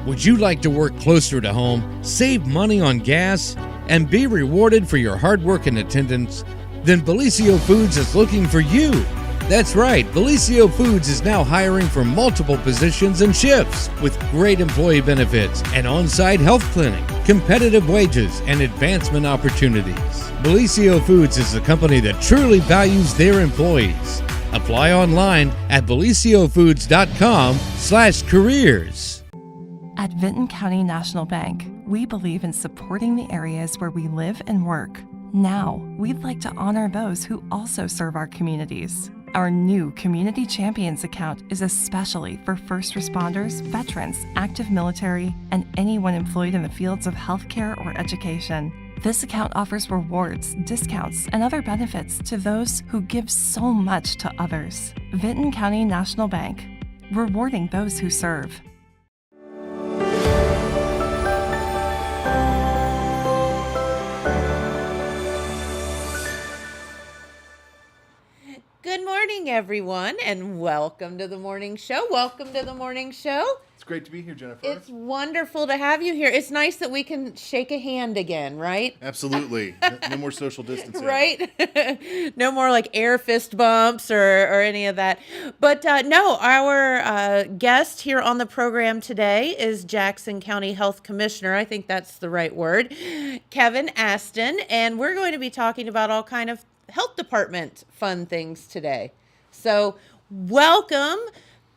Would you like to work closer to home, save money on gas, and be rewarded for your hard work and attendance? Then Bellisio Foods is looking for you. That's right, Bellisio Foods is now hiring for multiple positions and shifts with great employee benefits, an on-site health clinic, competitive wages, and advancement opportunities. Bellisio Foods is a company that truly values their employees. Apply online at belisiofoods.com/careers. At Vinton County National Bank, we believe in supporting the areas where we live and work. Now, we'd like to honor those who also serve our communities. Our new Community Champions account is especially for first responders, veterans, active military, and anyone employed in the fields of healthcare or education. This account offers rewards, discounts, and other benefits to those who give so much to others. Vinton County National Bank, rewarding those who serve. Good morning, everyone, and welcome to the morning show. Welcome to the morning show. It's great to be here, Jennifer. It's wonderful to have you here. It's nice that we can shake a hand again, right? Absolutely. No more social distancing. Right? No more like air fist bumps or any of that. But no, our guest here on the program today is Jackson County Health Commissioner. I think that's the right word, Kevin Aston. And we're going to be talking about all kind of health department fun things today. So welcome.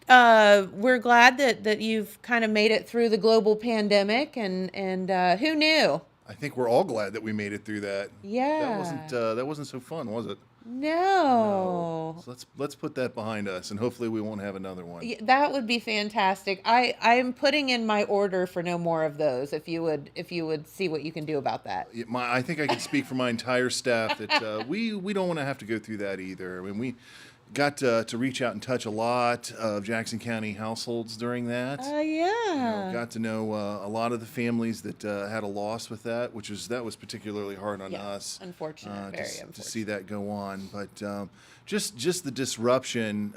We're glad that you've kind of made it through the global pandemic and who knew? I think we're all glad that we made it through that. Yeah. That wasn't so fun, was it? No. So let's put that behind us, and hopefully we won't have another one. Yeah, that would be fantastic. I am putting in my order for no more of those. If you would see what you can do about that. I think I can speak for my entire staff that we don't want to have to go through that either. I mean, we got to reach out and touch a lot of Jackson County households during that. Yeah. Got to know a lot of the families that had a loss with that, that was particularly hard on us. Unfortunate, very unfortunate. To see that go on. But just the disruption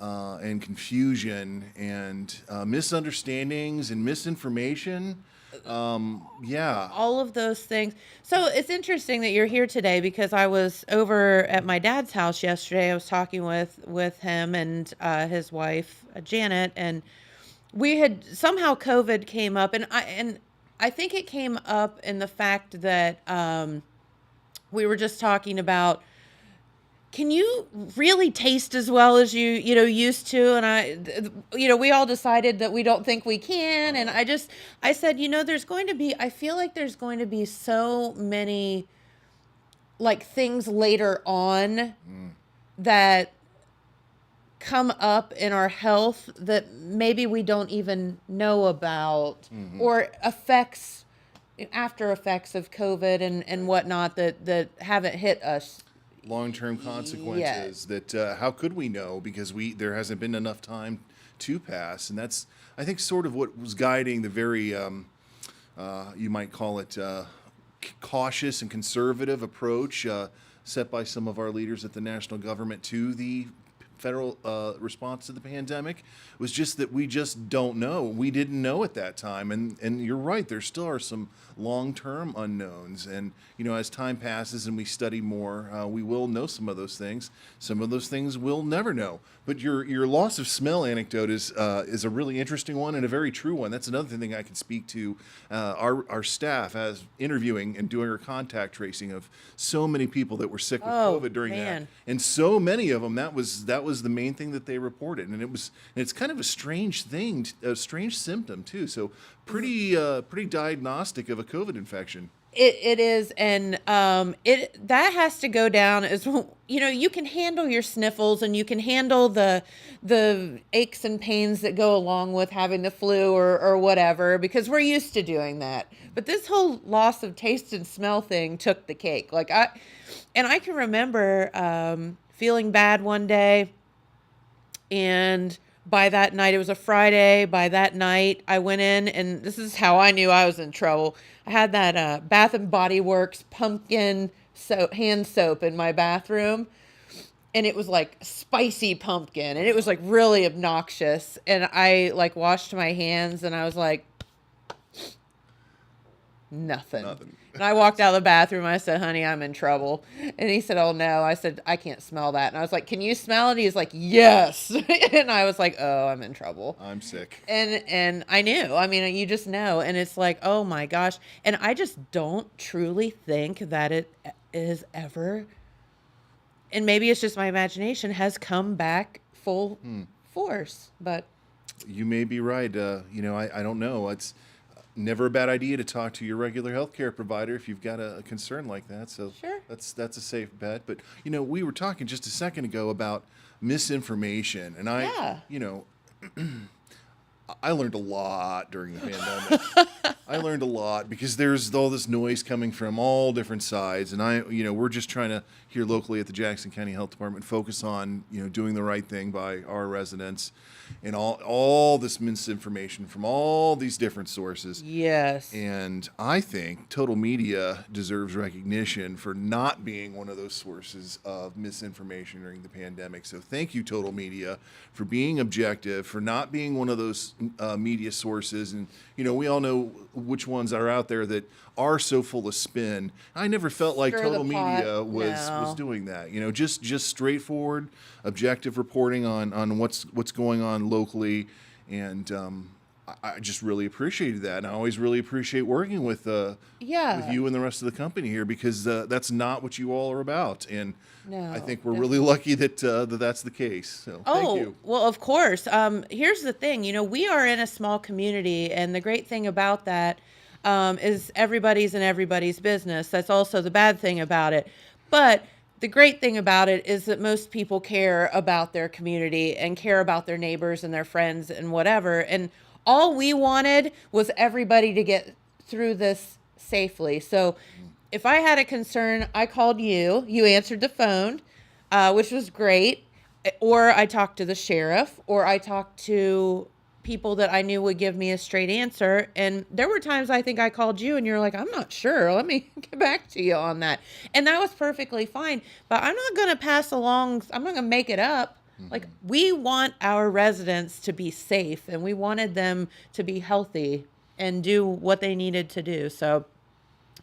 and confusion and misunderstandings and misinformation. All of those things. So it's interesting that you're here today because I was over at my dad's house yesterday. I was talking with him and his wife, Janet, and we had somehow COVID came up, and I think it came up in the fact that we were just talking about, can you really taste as well as you used to? And we all decided that we don't think we can. And I said, I feel like there's going to be so many like things later on that come up in our health that maybe we don't even know about, or after effects of COVID and whatnot that haven't hit us. Long-term consequences that how could we know, because there hasn't been enough time to pass, and that's, I think, sort of what was guiding the very you might call it cautious and conservative approach set by some of our leaders at the national government to the federal response to the pandemic. Was just that we just don't know. We didn't know at that time, and you're right, there still are some long-term unknowns, and as time passes and we study more, we will know some of those things. Some of those things we'll never know. But your loss of smell anecdote is a really interesting one and a very true one. That's another thing I can speak to. Our staff as interviewing and doing our contact tracing of so many people that were sick with COVID during that, and so many of them, that was the main thing that they reported, and it's kind of a strange thing, a strange symptom too. So pretty diagnostic of a COVID infection. It is, and that has to go down as you can handle your sniffles and you can handle the aches and pains that go along with having the flu or whatever, because we're used to doing that. But this whole loss of taste and smell thing took the cake. I can remember feeling bad one day, and by that night, it was a Friday. By that night, I went in, and this is how I knew I was in trouble. I had that Bath and Body Works pumpkin hand soap in my bathroom, and it was like spicy pumpkin, and it was like really obnoxious. And I like washed my hands, and I was like, nothing. And I walked out of the bathroom. I said, honey, I'm in trouble. And he said, oh, no. I said, I can't smell that. And I was like, can you smell it? He's like, yes. And I was like, oh, I'm in trouble. I'm sick. And I knew. I mean, you just know. And it's like, oh, my gosh. And I just don't truly think that it is ever, and maybe it's just my imagination, has come back full force. But you may be right. I don't know. It's never a bad idea to talk to your regular healthcare provider if you've got a concern like that. So sure. That's a safe bet. But, we were talking just a second ago about misinformation. And I learned a lot during the pandemic. I learned a lot because there's all this noise coming from all different sides. And we're just trying to, here locally at the Jackson County Health Department, focus on, doing the right thing by our residents, and all this misinformation from all these different sources. Yes. And I think Total Media deserves recognition for not being one of those sources of misinformation during the pandemic. So thank you, Total Media, for being objective, for not being one of those media sources. And, we all know which ones are out there that are so full of spin. I never felt like Total Media was doing that. Just straightforward, objective reporting on what's going on locally, and I just really appreciated that. And I always really appreciate working with you and the rest of the company here, because that's not what you all are about. And I think we're really lucky that that's the case. So thank you. Well, of course. Here's the thing. We are in a small community, and the great thing about that is everybody's in everybody's business. That's also the bad thing about it. But the great thing about it is that most people care about their community and care about their neighbors and their friends and whatever. And all we wanted was everybody to get through this safely. So if I had a concern, I called you. You answered the phone, which was great. Or I talked to the sheriff, or I talked to people that I knew would give me a straight answer. And there were times I think I called you and you're like, I'm not sure. Let me get back to you on that. And that was perfectly fine. But I'm not going to I'm not going to make it up. Mm-hmm. Like, we want our residents to be safe, and we wanted them to be healthy and do what they needed to do. So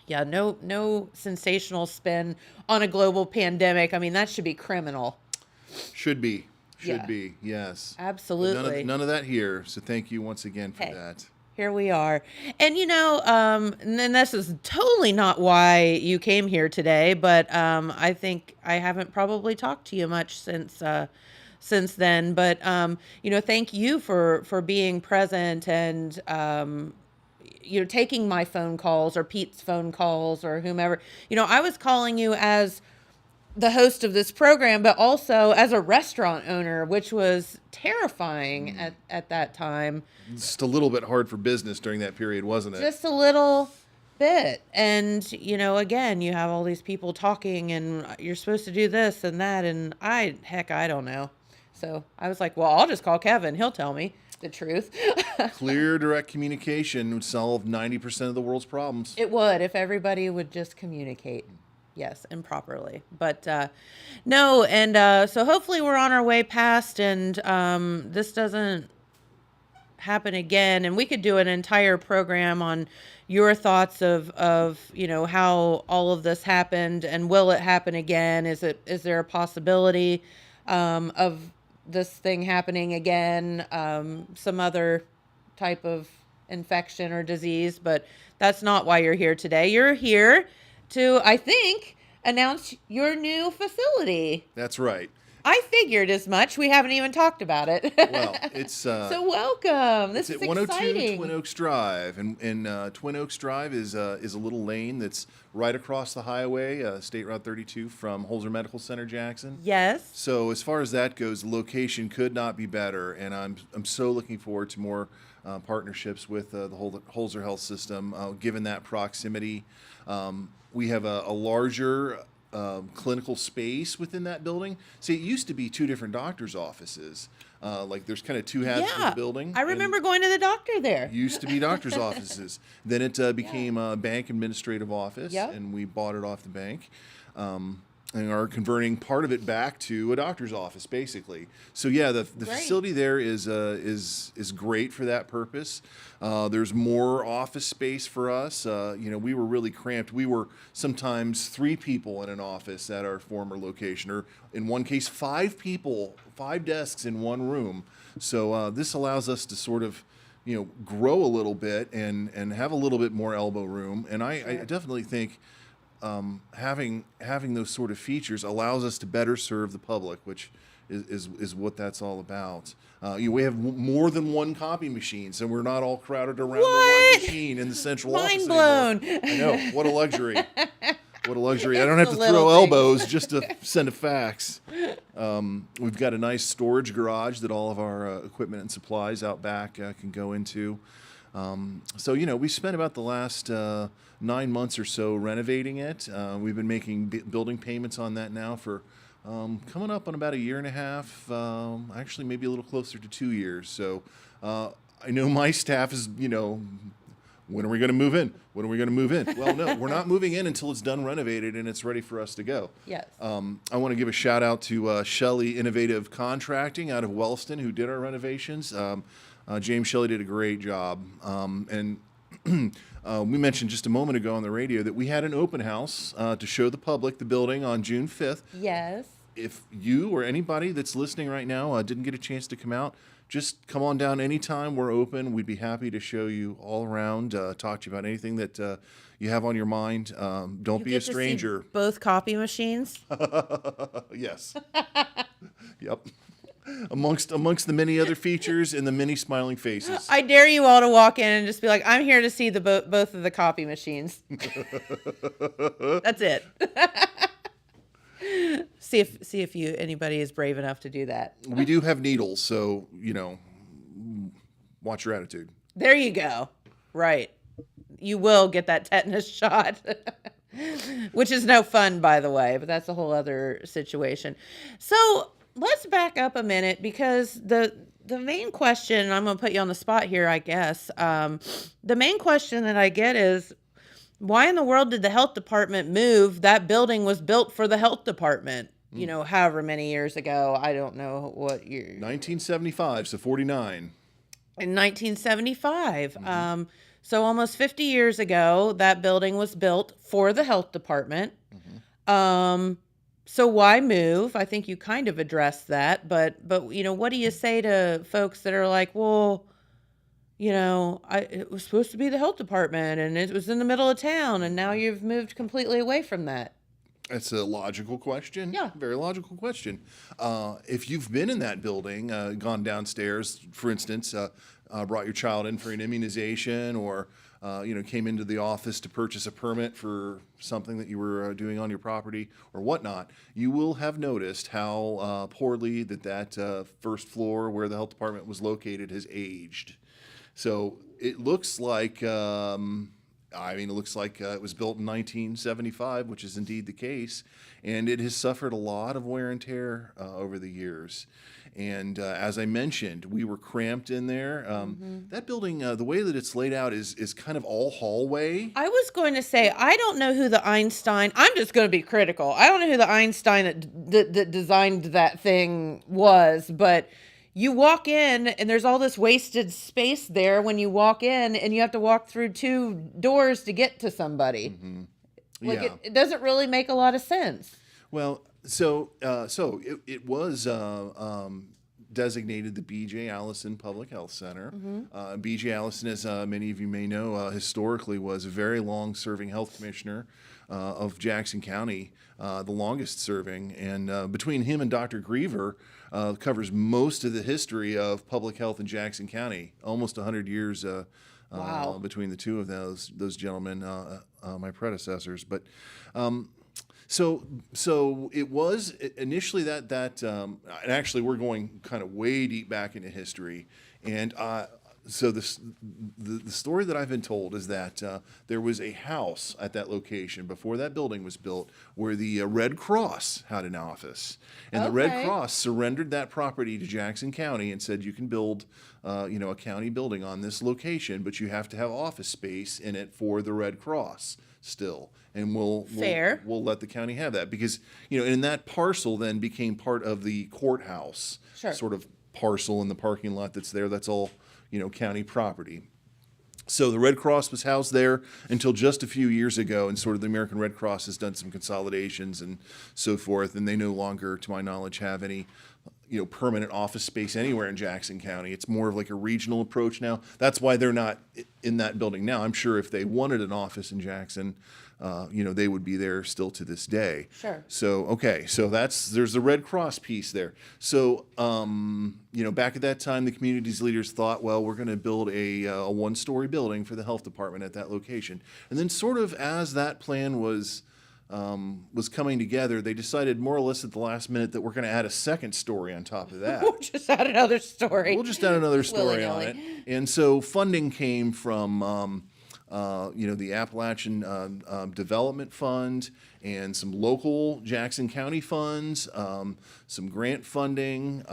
yeah, no sensational spin on a global pandemic. I mean, that should be criminal. Should be, yes. Absolutely. None of that here. So thank you once again for that. Here we are. And, and then this is totally not why you came here today, but I think I haven't probably talked to you much since then. But, thank you for being present and, taking my phone calls or Pete's phone calls or whomever. I was calling you as the host of this program, but also as a restaurant owner, which was terrifying at that time. Just a little bit hard for business during that period, wasn't it? Just a little bit. And, again, you have all these people talking, and you're supposed to do this and that, and I don't know. So I was like, well, I'll just call Kevin. He'll tell me the truth. Clear, direct communication would solve 90% of the world's problems. It would, if everybody would just communicate. Yes, and properly. But no, and so hopefully we're on our way past, and this doesn't happen again. And we could do an entire program on your thoughts of how all of this happened, and will it happen again? Is there a possibility of this thing happening again? Some other type of infection or disease, but that's not why you're here today. You're here to, I think, announce your new facility. That's right. I figured as much. We haven't even talked about it. Well, it's so welcome. This is 102 exciting. Twin Oaks Drive, and Twin Oaks Drive is a little lane that's right across the highway, State Route 32 from Holzer Medical Center, Jackson. Yes. So as far as that goes, the location could not be better, and I'm so looking forward to more partnerships with the Holzer Health System, given that proximity. We have a larger clinical space within that building. See, it used to be two different doctors' offices. Like there's kind of two halves to the building. I remember going to the doctor there. Used to be doctors' offices. Then it became a bank administrative office, and we bought it off the bank. And and are converting part of it back to a doctor's office, basically. So yeah, the facility there is great for that purpose. There's more office space for us. We were really cramped. We were sometimes 3 people in an office at our former location, or in one case, 5 people, 5 desks in one room. So this allows us to sort of, grow a little bit and have a little bit more elbow room. And I definitely think having those sort of features allows us to better serve the public, which is what that's all about. We have more than one copy machine, so we're not all crowded around the one machine in the central office Mind blown. I know. What a luxury. What a luxury. I don't It's have to the throw little elbows just to send a fax. We've got a nice storage garage that all of our equipment and supplies out back can go into. So we spent about the last 9 months or so renovating it. We've been making building payments on that now for coming up on about a year and a half, actually maybe a little closer to 2 years. So I know my staff is, when are we going to move in? When are we going to move in? Well, no, we're not moving in until it's done renovated and it's ready for us to go. Yes. I want to give a shout out to Shelley Innovative Contracting out of Wellston, who did our renovations. James Shelley did a great job. And we mentioned just a moment ago on the radio that we had an open house to show the public the building on June 5th. Yes. If you or anybody that's listening right now didn't get a chance to come out, just come on down anytime. We're open. We'd be happy to show you all around, talk to you about anything that you have on your mind. Don't be a stranger. To see both copy machines. Yes. Yep. Amongst the many other features and the many smiling faces. I dare you all to walk in and just be like, I'm here to see the both of the copy machines. That's it. See if anybody is brave enough to do that. We do have needles, so watch your attitude. There you go. Right. You will get that tetanus shot, which is no fun, by the way, but that's a whole other situation. So let's back up a minute, because the main question, I'm going to put you on the spot here, I guess. The main question that I get is, why in the world did the health department move? That building was built for the health department, however many years ago. I don't know what year. 1975, so 49. In 1975. Mm-hmm. So almost 50 years ago, that building was built for the health department. Mm-hmm. So why move? I think you kind of addressed that, but what do you say to folks that are like, well, it was supposed to be the health department and it was in the middle of town and now you've moved completely away from that? That's a logical question. Yeah. Very logical question. If you've been in that building, gone downstairs, for instance, brought your child in for an immunization, or came into the office to purchase a permit for something that you were doing on your property or whatnot, you will have noticed how poorly that first floor where the health department was located has aged. So it looks like, it looks like it was built in 1975, which is indeed the case, and it has suffered a lot of wear and tear over the years. And as I mentioned, we were cramped in there. That building, the way that it's laid out is kind of all hallway. I was going to say, I don't know who the Einstein, I'm just going to be critical. I don't know who the Einstein that designed that thing was, but you walk in and there's all this wasted space there when you walk in, and you have to walk through 2 doors to get to somebody. Mm-hmm. Yeah. It doesn't really make a lot of sense. Well, so it was designated the B.J. Allison Public Health Center. Mm-hmm. B.J. Allison, as many of you may know, historically was a very long-serving health commissioner of Jackson County, the longest serving. And between him and Dr. Griever, covers most of the history of public health in Jackson County, almost 100 years wow. Between the two of those gentlemen, my predecessors. But so it was initially that and actually we're going kind of way deep back into history, and so the story that I've been told is that there was a house at that location before that building was built where the Red Cross had an office. And the Red Cross surrendered that property to Jackson County and said, you can build a county building on this location, but you have to have office space in it for the Red Cross still. And we'll let the county have that because, and that parcel then became part of the courthouse sort of parcel in the parking lot that's there. That's all, county property. So the Red Cross was housed there until just a few years ago, and sort of the American Red Cross has done some consolidations and so forth, and they no longer, to my knowledge, have any permanent office space anywhere in Jackson County. It's more of like a regional approach now. That's why they're not in that building now. I'm sure if they wanted an office in Jackson, they would be there still to this day. Sure. So, okay, so there's the Red Cross piece there. So, back at that time, the community's leaders thought, well, we're going to build a one-story building for the health department at that location. And then sort of as that plan was coming together, they decided more or less at the last minute that we're going to add a second story on top of that. We'll just add another story. We'll just add another story on it. And so funding came from, the Appalachian Development Fund and some local Jackson County funds, some grant funding.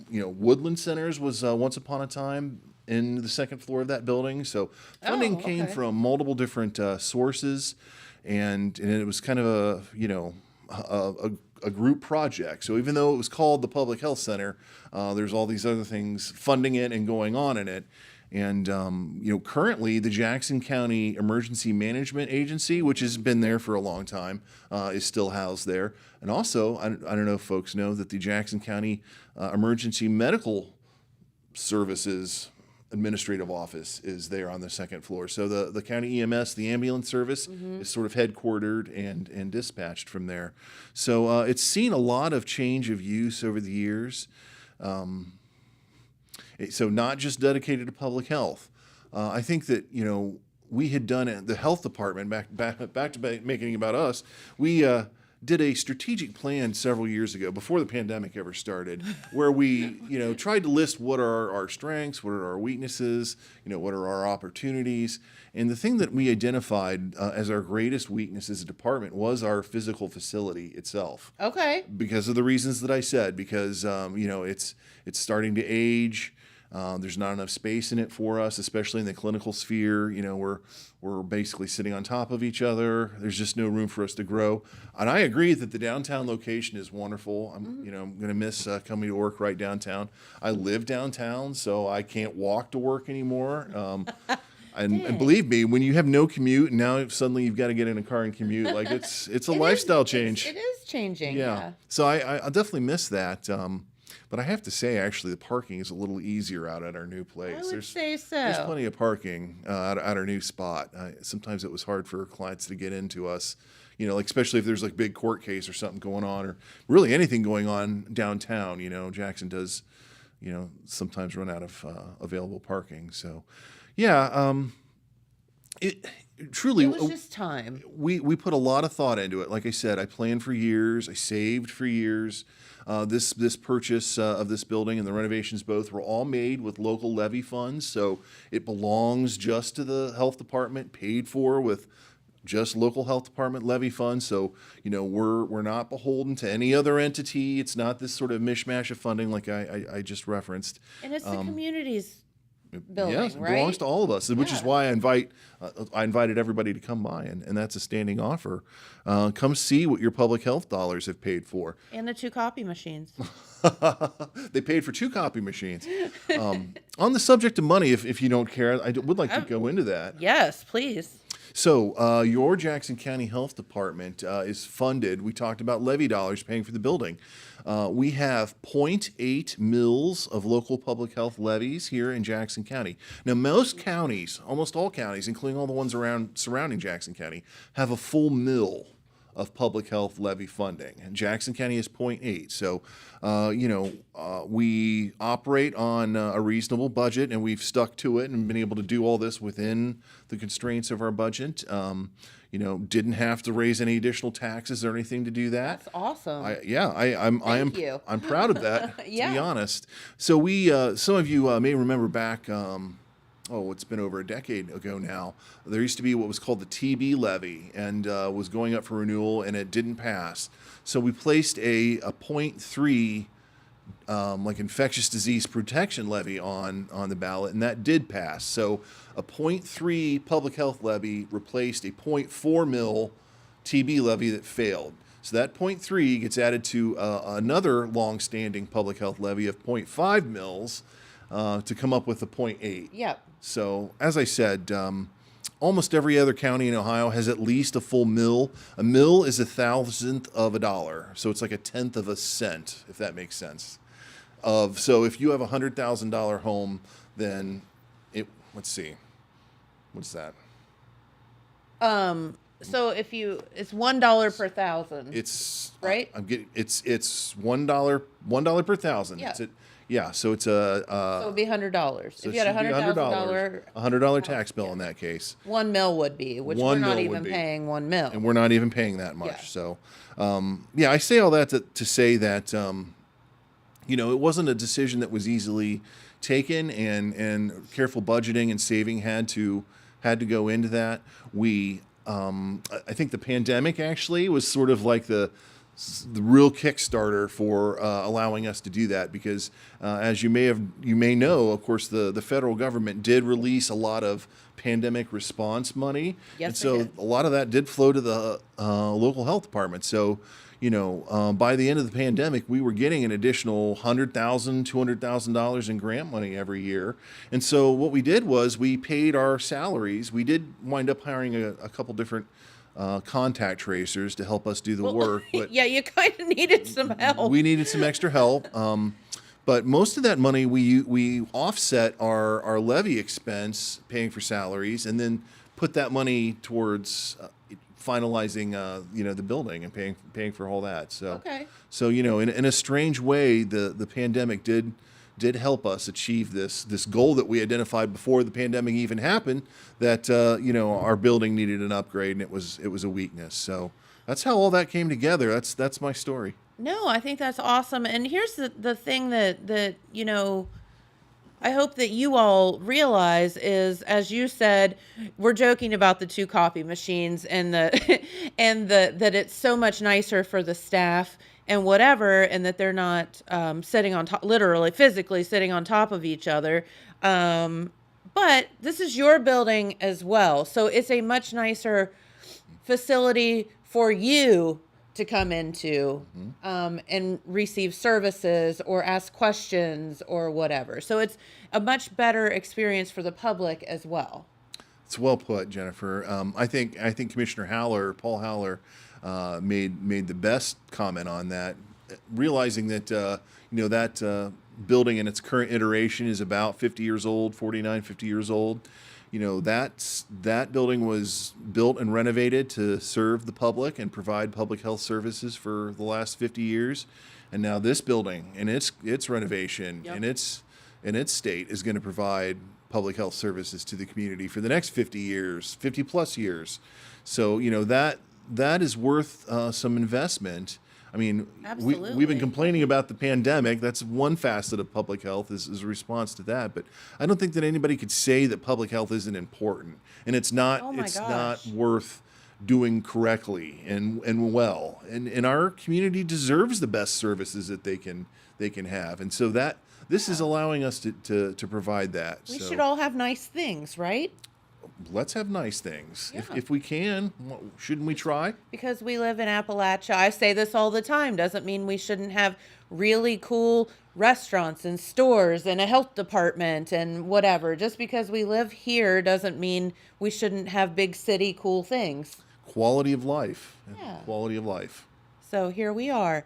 Woodland Centers was once upon a time in the second floor of that building. So funding came from multiple different sources. And it was kind of a group project. So even though it was called the Public Health Center, there's all these other things funding it and going on in it. And currently the Jackson County Emergency Management Agency, which has been there for a long time, is still housed there. And also, I don't know if folks know that the Jackson County Emergency Medical Services administrative office is there on the second floor. So the county EMS, the ambulance service, is sort of headquartered and dispatched from there. So it's seen a lot of change of use over the years. So not just dedicated to public health. I think that, we had done it, the health department, back to making it about us, we did a strategic plan several years ago, before the pandemic ever started, where we, tried to list what are our strengths, what are our weaknesses, what are our opportunities. And the thing that we identified as our greatest weakness as a department was our physical facility itself. Okay. Because of the reasons that I said, because, it's starting to age. There's not enough space in it for us, especially in the clinical sphere. We're basically sitting on top of each other. There's just no room for us to grow. And I agree that the downtown location is wonderful. I'm going to miss coming to work right downtown. I live downtown, so I can't walk to work anymore. And believe me, when you have no commute and now suddenly you've got to get in a car and commute, like it's a lifestyle change. It is changing. Yeah. So I definitely miss that. But I have to say, actually, the parking is a little easier out at our new place. I would say so. There's plenty of parking at our new spot. Sometimes it was hard for clients to get into us, especially if there's like big court case or something going on, or really anything going on downtown. Jackson does, sometimes run out of available parking. So, yeah, it was just time. We put a lot of thought into it. Like I said, I planned for years. I saved for years. This purchase of this building and the renovations both were all made with local levy funds, so it belongs just to the health department, paid for with just local health department levy funds. So we're not beholden to any other entity. It's not this sort of mishmash of funding like I just referenced. And it's the community's building, yes, it belongs to all of us, which is why I invited everybody to come by, and that's a standing offer. Come see what your public health dollars have paid for. And the 2 copy machines. They paid for 2 copy machines. On the subject of money, if you don't care, I would like to go into that. Yes, please. So your Jackson County Health Department is funded. We talked about levy dollars paying for the building. We have 0.8 mils of local public health levies here in Jackson County. Now, most counties, almost all counties, including all the ones surrounding Jackson County, have a full mil of public health levy funding. And Jackson County is 0.8. So, we operate on a reasonable budget, and we've stuck to it and been able to do all this within the constraints of our budget. Didn't have to raise any additional taxes or anything to do that. That's awesome. I'm proud of that, to be honest. So some of you may remember back it's been over a decade ago now. There used to be what was called the TB levy, and was going up for renewal, and it didn't pass. So we placed a 0.3 like infectious disease protection levy on the ballot, and that did pass. So a 0.3 public health levy replaced a 0.4 mil TB levy that failed. So that 0.3 gets added to another long-standing public health levy of 0.5 mils to come up with a 0.8. Yep. So as I said, almost every other county in Ohio has at least a full mil. A mil is 1,000th of a dollar, so it's like 1/10 of a cent, if that makes sense. So if you have a $100,000 home, then let's see, what's that? So it's $1 per thousand. It's right. It's $1 per thousand. Yeah. So it's so it'd be $100. So if you had a $100 tax bill in that case. 1 mil would be, which we're not even paying 1 mil. And we're not even paying that much. Yeah. So, I say all that to say that, it wasn't a decision that was easily taken, and careful budgeting and saving had to go into that. I think the pandemic actually was sort of like the real Kickstarter for allowing us to do that, because as you may know, of course, the federal government did release a lot of pandemic response money. Yes, and so they did. a lot of that did flow to the local health department. So, by the end of the pandemic, we were getting an additional $100,000, $200,000 in grant money every year. And so what we did was we paid our salaries. We did wind up hiring a couple different contact tracers to help us do the work. But yeah, you kind of needed some help. we needed some extra help. But most of that money we offset our levy expense, paying for salaries, and then put that money towards finalizing the building and paying for all that. So Okay. So in a strange way, the pandemic did help us achieve this goal that we identified before the pandemic even happened, that our building needed an upgrade, and it was a weakness. So that's how all that came together. That's my story. No, I think that's awesome. And here's the thing that I hope that you all realize is, as you said, we're joking about the 2 copy machines and that it's so much nicer for the staff and whatever, and that they're not sitting on top, literally, physically sitting on top of each other. But this is your building as well, so it's a much nicer facility for you to come into and receive services or ask questions or whatever. So it's a much better experience for the public as well. It's well put, Jennifer. I think Commissioner Paul Howler, made the best comment on that, realizing that that building in its current iteration is about 50 years old, 49, 50 years old. That building was built and renovated to serve the public and provide public health services for the last 50 years. And now this building and its renovation and its state is going to provide public health services to the community for the next 50 years, 50 plus years. So, that is worth some investment. I mean, we've been complaining about the pandemic. That's one facet of public health is a response to that. But I don't think that anybody could say that public health isn't important, and it's not. Not worth doing correctly and well. And our community deserves the best services that they can have. And so this is allowing us to provide that. We should all have nice things, right? Let's have nice things. Yeah. If we can, shouldn't we try? Because we live in Appalachia. I say this all the time. Doesn't mean we shouldn't have really cool restaurants and stores and a health department and whatever. Just because we live here doesn't mean we shouldn't have big city cool things. Quality of life. Yeah. Quality of life. So here we are.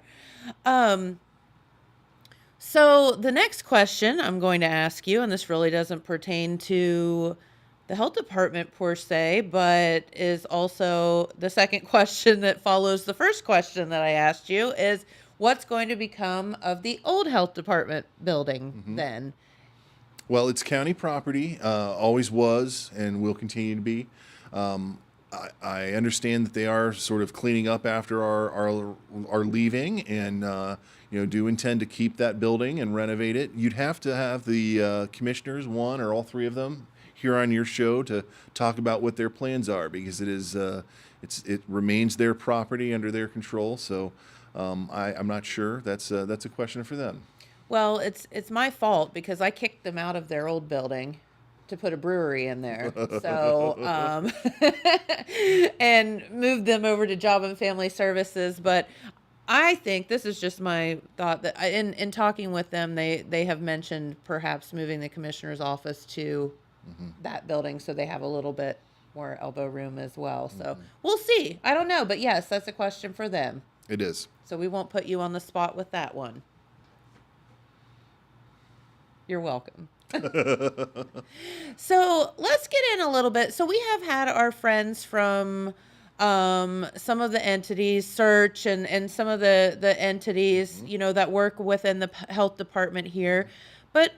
So the next question I'm going to ask you, and this really doesn't pertain to the health department per se, but is also the second question that follows the first question that I asked you, is what's going to become of the old health department building then? Well, it's county property, always was, and will continue to be. I understand that they are sort of cleaning up after our leaving, and do intend to keep that building and renovate it. You'd have to have the commissioners, one or all 3 of them, here on your show to talk about what their plans are, because it remains their property under their control. So I'm not sure. That's a question for them. Well, it's my fault because I kicked them out of their old building to put a brewery in there. So, and moved them over to Job and Family Services. But I think this is just my thought that in talking with them, they have mentioned perhaps moving the commissioner's office to that building so they have a little bit more elbow room as well. So we'll see. I don't know. But yes, that's a question for them. It is. So we won't put you on the spot with that one. You're welcome. So let's get in a little bit. So we have had our friends from some of the entities, Search and some of the entities, that work within the health department here. But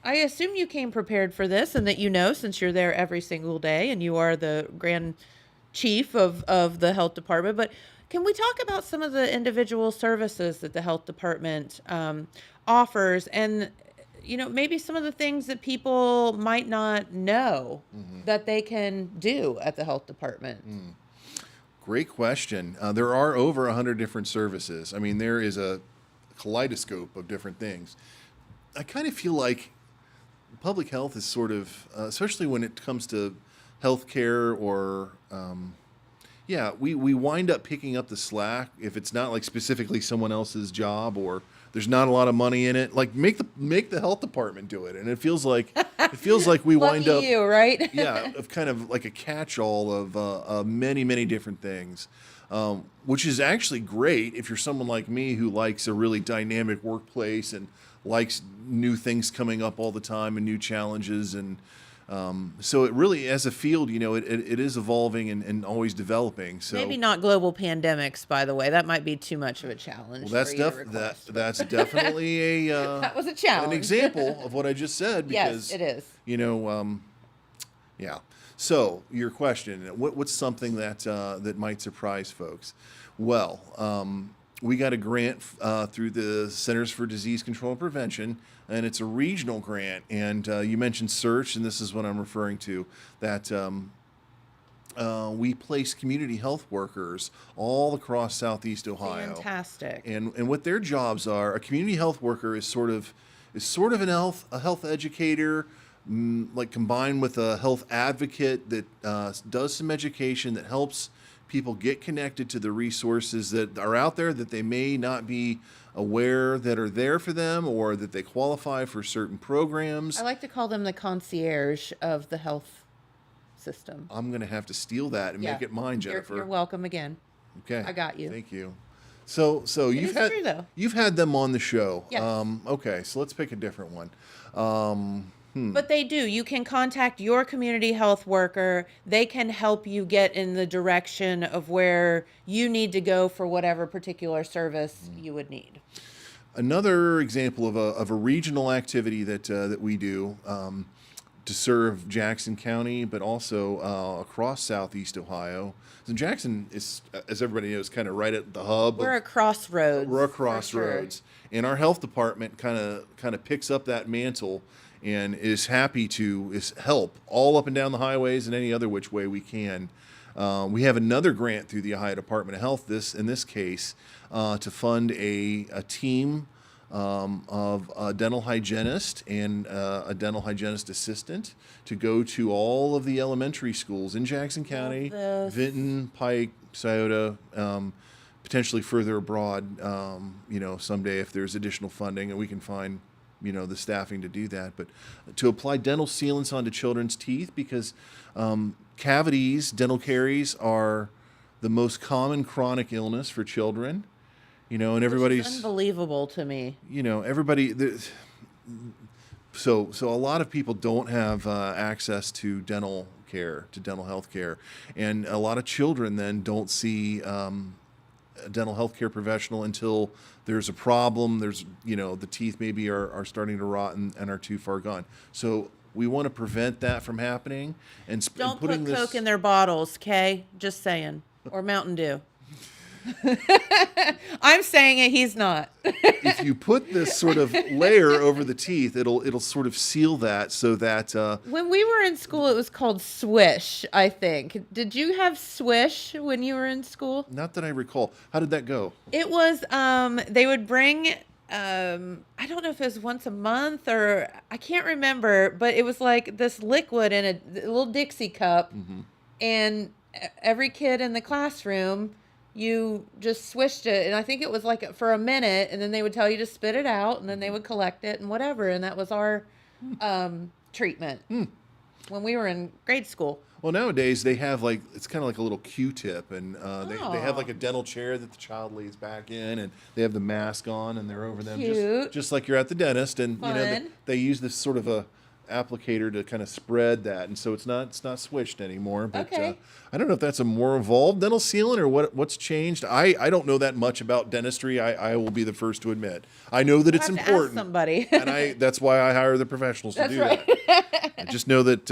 I assume you came prepared for this and that since you're there every single day and you are the grand chief of the health department, but can we talk about some of the individual services that the health department offers and, maybe some of the things that people might not know that they can do at the health department? Great question. There are over 100 different services. I mean, there is a kaleidoscope of different things. I kind of feel like public health is sort of, especially when it comes to healthcare or, we wind up picking up the slack if it's not like specifically someone else's job or there's not a lot of money in it. Like make the health department do it, and it feels like we wind up, you, right? of kind of like a catch-all of many different things, which is actually great if you're someone like me who likes a really dynamic workplace and likes new things coming up all the time and new challenges. And so it really, as a field, it is evolving and always developing. So maybe not global pandemics, by the way. That might be too much of a challenge. Well, that's definitely a that was a challenge. An example of what I just said. Because, yes, it is. Yeah. So your question, what's something that might surprise folks? Well, we got a grant through the Centers for Disease Control and Prevention, and it's a regional grant. And you mentioned Search, and this is what I'm referring to, that we place community health workers all across Southeast Ohio. Fantastic. And what their jobs are, a community health worker is sort of a health educator, like combined with a health advocate that does some education that helps people get connected to the resources that are out there that they may not be aware that are there for them or that they qualify for certain programs. I like to call them the concierge of the health system. I'm going to have to steal that and make it mine, Jennifer. You're welcome again. Okay. I got you. Thank you. So you've had them on the show. Yes. Okay, so let's pick a different one. But they do. You can contact your community health worker. They can help you get in the direction of where you need to go for whatever particular service you would need. Another example of a regional activity that we do to serve Jackson County, but also across Southeast Ohio. So Jackson is, as everybody knows, kind of right at the hub. We're a crossroads. We're a crossroads, sure. And our health department kind of picks up that mantle and is happy to help all up and down the highways and any other which way we can. We have another grant through the Ohio Department of Health, in this case, to fund a team of a dental hygienist and a dental hygienist assistant to go to all of the elementary schools in Jackson County, Vinton, Pike, Scioto, potentially further abroad, someday if there's additional funding and we can find the staffing to do that, but to apply dental sealants onto children's teeth because cavities, dental caries are the most common chronic illness for children, and everybody's unbelievable to me. So a lot of people don't have access to dental care, to dental health care, and a lot of children then don't see a dental health care professional until there's a problem. There's, the teeth maybe are starting to rot and are too far gone. So we want to prevent that from happening. And don't put Coke in their bottles, okay? Just saying. Or Mountain Dew. I'm saying it. He's not. If you put this sort of layer over the teeth, it'll sort of seal that so that. When we were in school, it was called Swish, I think. Did you have Swish when you were in school? Not that I recall. How did that go? It was, they would bring, I don't know if it was once a month or I can't remember, but it was like this liquid in a little Dixie cup. Mm-hmm. And every kid in the classroom, you just swished it. And I think it was like for a minute, and then they would tell you to spit it out, and then they would collect it and whatever. And that was our treatment when we were in grade school. Well, nowadays they have it's kind of like a little Q-tip, and they have like a dental chair that the child lays back in, and they have the mask on, and they're over them, just like you're at the dentist, and Fun. They use this sort of a applicator to kind of spread that, and so it's not swished anymore. But Okay. I don't know if that's a more evolved dental sealant or what's changed. I don't know that much about dentistry. I will be the first to admit. I know that it's have to ask important. somebody. And that's why I hire the professionals to That's do right. that. I just know that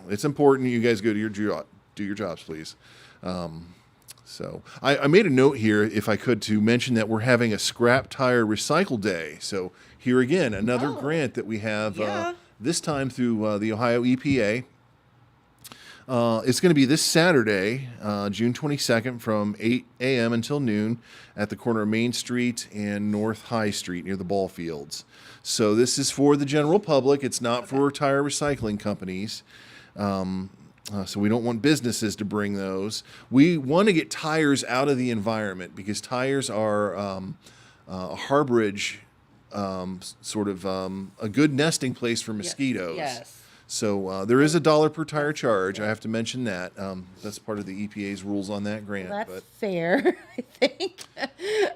it's important. You guys go to do your jobs, please. So I made a note here, if I could, to mention that we're having a scrap tire recycle day. So here again, another grant that we have. Yeah. This time through the Ohio EPA. It's going to be this Saturday, June 22nd, from 8 a.m. until noon at the corner of Main Street and North High Street near the ball fields. So this is for the general public. It's not for tire recycling companies. So we don't want businesses to bring those. We want to get tires out of the environment because tires are a harborage, sort of a good nesting place for mosquitoes. Yes. So there is a $1 per tire charge. I have to mention that. That's part of the EPA's rules on that grant. That's fair, I think.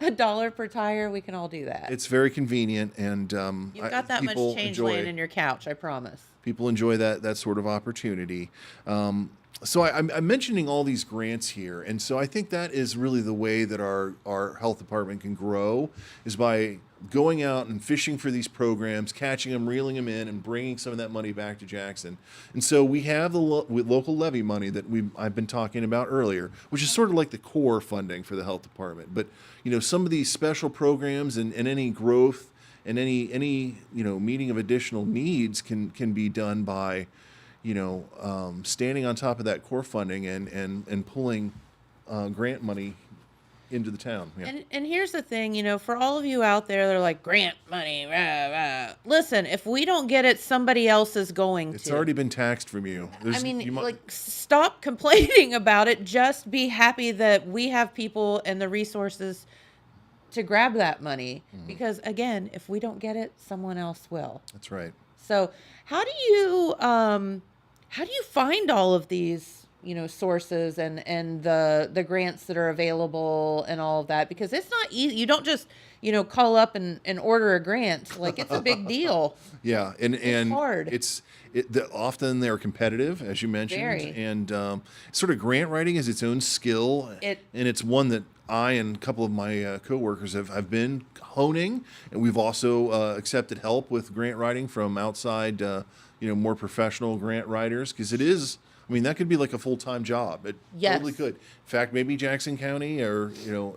$1 per tire, we can all do that. It's very convenient, and You've got that much change laying in your couch, I promise. People enjoy that sort of opportunity. So I'm mentioning all these grants here, and so I think that is really the way that our health department can grow, is by going out and fishing for these programs, catching them, reeling them in, and bringing some of that money back to Jackson. And so we have the local levy money that I've been talking about earlier, which is sort of like the core funding for the health department. But some of these special programs and any growth and any meeting of additional needs can be done by standing on top of that core funding and pulling grant money into the town. Yeah. And here's the thing, for all of you out there, they're like, grant money, rah, rah. Listen, if we don't get it, somebody else is going to. It's already been taxed from you. Stop complaining about it. Just be happy that we have people and the resources to grab that money. Mm-hmm. Because, again, if we don't get it, someone else will. That's right. So how do you find all of these sources and the grants that are available and all of that? Because it's not easy. You don't just call up and order a grant. Like, it's a big deal. Yeah, and it's hard. Often they're competitive, as you mentioned. Very. And sort of grant writing is its own skill, and it's one that I and a couple of my coworkers have been honing, and we've also accepted help with grant writing from outside, more professional grant writers, because it is. I mean, that could be like a full-time job. It totally could. In fact, maybe Jackson County or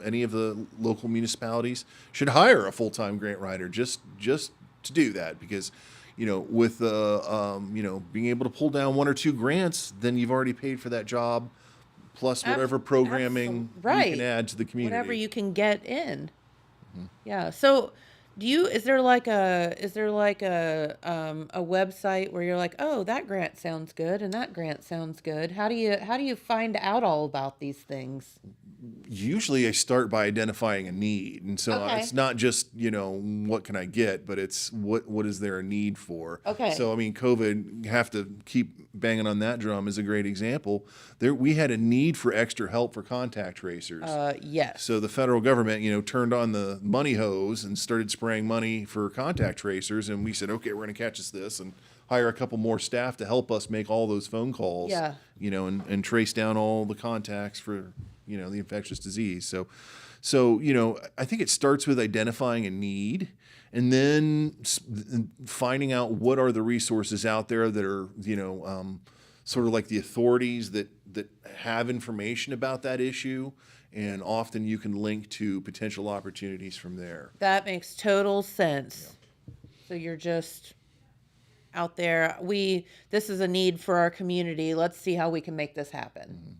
any of the local municipalities should hire a full-time grant writer just to do that, because with being able to pull down one or two grants, then you've already paid for that job, plus whatever programming you can add to the community. Whatever you can get in. Mm-hmm. Yeah. So, is there like a website where you're like, oh, that grant sounds good and that grant sounds good? How do you find out all about these things? Usually I start by identifying a need. And so it's not just, what can I get, but it's what is there a need for? Okay. So, I mean, COVID, have to keep banging on that drum, is a great example. We had a need for extra help for contact tracers. Yes. So the federal government, turned on the money hose and started spraying money for contact tracers. And we said, okay, we're going to catch this and hire a couple more staff to help us make all those phone calls. Yeah. And trace down all the contacts for the infectious disease. So I think it starts with identifying a need, and then finding out what are the resources out there that are, sort of like the authorities that have information about that issue, and often you can link to potential opportunities from there. That makes total sense. So you're just out there. This is a need for our community. Let's see how we can make this happen.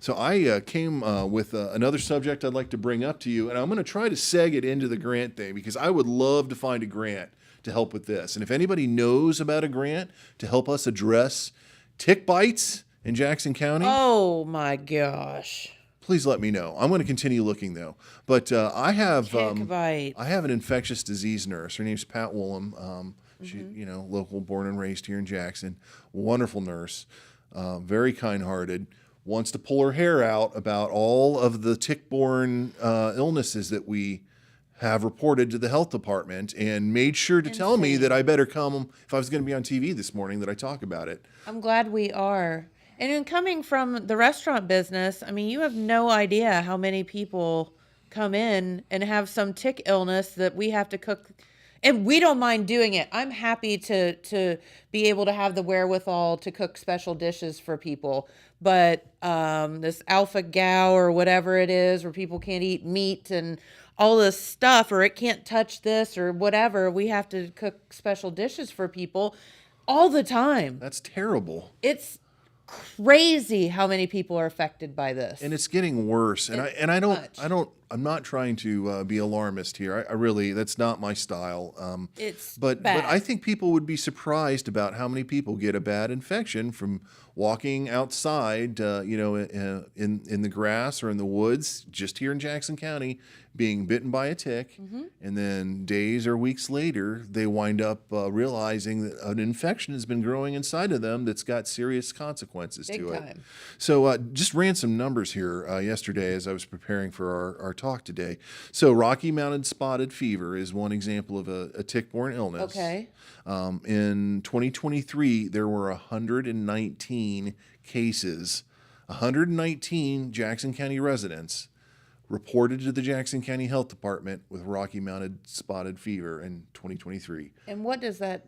So I came with another subject I'd like to bring up to you, and I'm going to try to seg it into the grant thing, because I would love to find a grant to help with this. And if anybody knows about a grant to help us address tick bites in Jackson County, oh my gosh, please let me know. I'm going to continue looking though. But I have bite. I have an infectious disease nurse. Her name's Pat Woolham. She, local, born and raised here in Jackson. Wonderful nurse, very kind-hearted. Wants to pull her hair out about all of the tick-borne illnesses that we have reported to the health department, and made sure to tell me that I better come if I was going to be on TV this morning, that I talk about it. I'm glad we are. And in coming from the restaurant business, I mean, you have no idea how many people come in and have some tick illness that we have to cook. And we don't mind doing it. I'm happy to be able to have the wherewithal to cook special dishes for people. But this alpha gal or whatever it is, where people can't eat meat and all this stuff, or it can't touch this or whatever, we have to cook special dishes for people all the time. That's terrible. It's crazy how many people are affected by this. And it's getting worse. I'm not trying to be alarmist here. I really, that's not my style. But I think people would be surprised about how many people get a bad infection from walking outside, in the grass or in the woods, just here in Jackson County, being bitten by a tick, and then days or weeks later, they wind up realizing that an infection has been growing inside of them that's got serious consequences to it. So just ran some numbers here yesterday as I was preparing for our talk today. So Rocky Mountain spotted fever is one example of a tick-borne illness. Okay. In 2023, there were 119 cases, 119 Jackson County residents reported to the Jackson County Health Department with Rocky Mountain spotted fever in 2023. And what does that?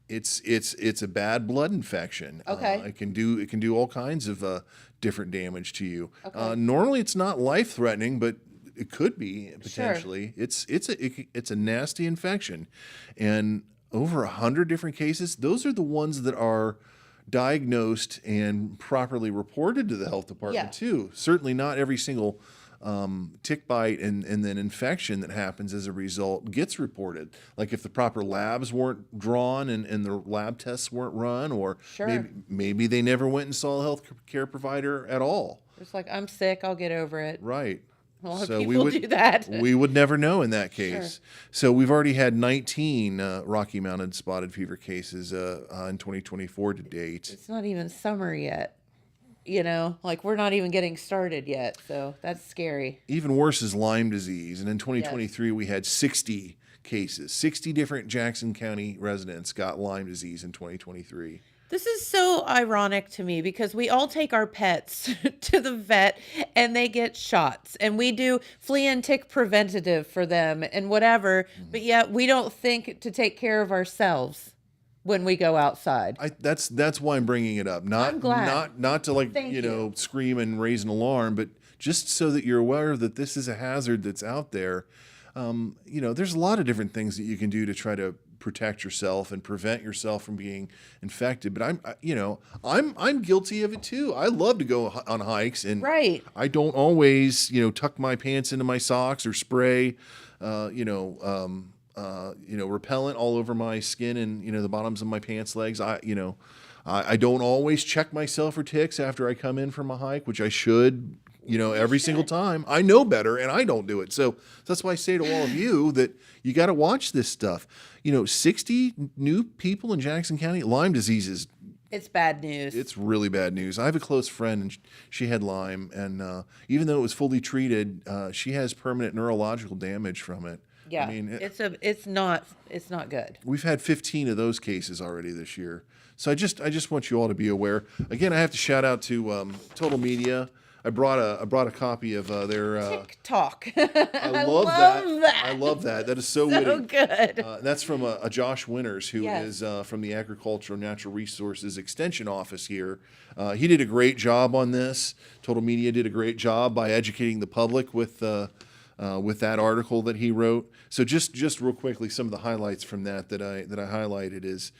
It's a bad blood infection. Okay. It can do all kinds of different damage to you. Okay. Normally, it's not life threatening, but it could be potentially. Sure. It's a nasty infection, and over 100 different cases. Those are the ones that are diagnosed and properly reported to the health department too. Certainly not every single tick bite and then infection that happens as a result gets reported. Like if the proper labs weren't drawn and the lab tests weren't run, or maybe they never went and saw a health care provider at all. It's like, I'm sick, I'll get over it. Right. A lot of people do that. We would never know in that case. Sure. So we've already had 19 Rocky Mountain spotted fever cases in 2024 to date. It's not even summer yet. Like we're not even getting started yet. So that's scary. Even worse is Lyme disease. And in 2023, we had 60 cases. 60 different Jackson County residents got Lyme disease in 2023. This is so ironic to me because we all take our pets to the vet and they get shots, and we do flea and tick preventative for them and whatever, but yet we don't think to take care of ourselves when we go outside. That's why I'm bringing it up. I'm glad. Not to scream and raise an alarm, but just so that you're aware that this is a hazard that's out there. There's a lot of different things that you can do to try to protect yourself and prevent yourself from being infected. But I'm guilty of it too. I love to go on hikes, and I don't always, tuck my pants into my socks or spray, repellent all over my skin and, the bottoms of my pants legs. I don't always check myself for ticks after I come in from a hike, which I should. Every single time. I know better, and I don't do it. So that's why I say to all of you that you got to watch this stuff. 60 new people in Jackson County, Lyme disease is... It's bad news. It's really bad news. I have a close friend, and she had Lyme, and even though it was fully treated, she has permanent neurological damage from it. Yeah, it's not good. We've had 15 of those cases already this year. So I just want you all to be aware. Again, I have to shout out to Total Media. I brought a copy of their TikTok. I love that. I love that. That is so witty. Good. That's from a Josh Winters, who is from the Agricultural and Natural Resources Extension Office here. He did a great job on this. Total Media did a great job by educating the public with that article that he wrote. So just real quickly, some of the highlights from that I highlighted is.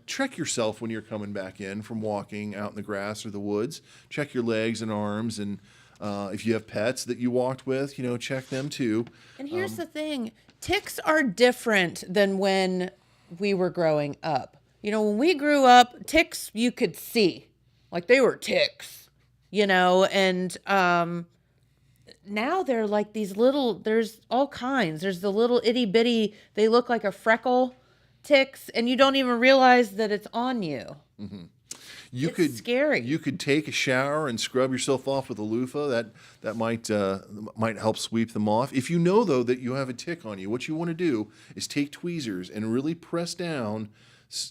Check yourself when you're coming back in from walking out in the grass or the woods. Check your legs and arms, and if you have pets that you walked with, check them too. And here's the thing. Ticks are different than when we were growing up. When we grew up, ticks you could see. Like they were ticks, and now they're like these little, there's all kinds. There's the little itty bitty, they look like a freckle ticks, and you don't even realize that it's on you. Mm-hmm. It's scary. You could take a shower and scrub yourself off with a loofah. That might help sweep them off. If you know though that you have a tick on you, what you want to do is take tweezers and really press down,